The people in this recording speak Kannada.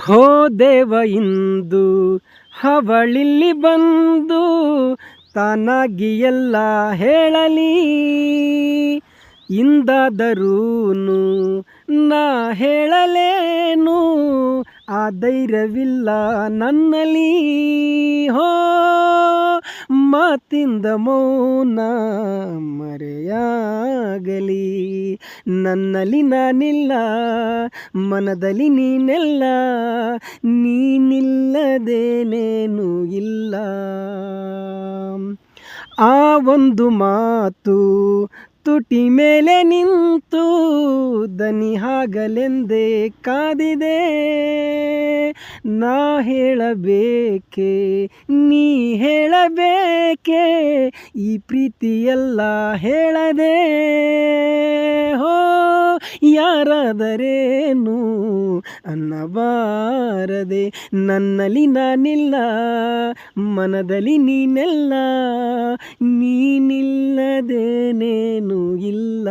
ಹೋ ದೇವ ಇಂದು ಅವಳಿಲ್ಲಿ ಬಂದು ತಾನಾಗಿ ಎಲ್ಲ ಹೇಳಲಿ. ಇಂದಾದರೂನು ನಾ ಹೇಳಲೇನು, ಆ ಧೈರ್ಯವಿಲ್ಲ ನನ್ನಲ್ಲಿ. ಹೋ ಮಾತಿಂದ ಮೌನ ಮರೆಯಾಗಲಿ. ನನ್ನಲ್ಲಿ ನಾನಿಲ್ಲ, ಮನದಲ್ಲಿ ನೀನೆಲ್ಲ, ನೀನಿಲ್ಲದೇನೇನು ಇಲ್ಲ. ಆ ಒಂದು ಮಾತು ತುಟಿ ಮೇಲೆ ನಿಂತು ದನಿ ಆಗಲೆಂದೇ ಕಾದಿದೆ. ನಾ ಹೇಳಬೇಕೆ, ನೀ ಹೇಳಬೇಕೆ, ಈ ಪ್ರೀತಿಯೆಲ್ಲ ಹೇಳದೆ. ಹೋ ಯಾರಾದರೇನು ಅನ್ನಬಾರದೆ, ನನ್ನಲ್ಲಿ ನಾನಿಲ್ಲ, ಮನದಲ್ಲಿ ನೀನೆಲ್ಲ, ನೀನಿಲ್ಲದೇನೇನು ಇಲ್ಲ.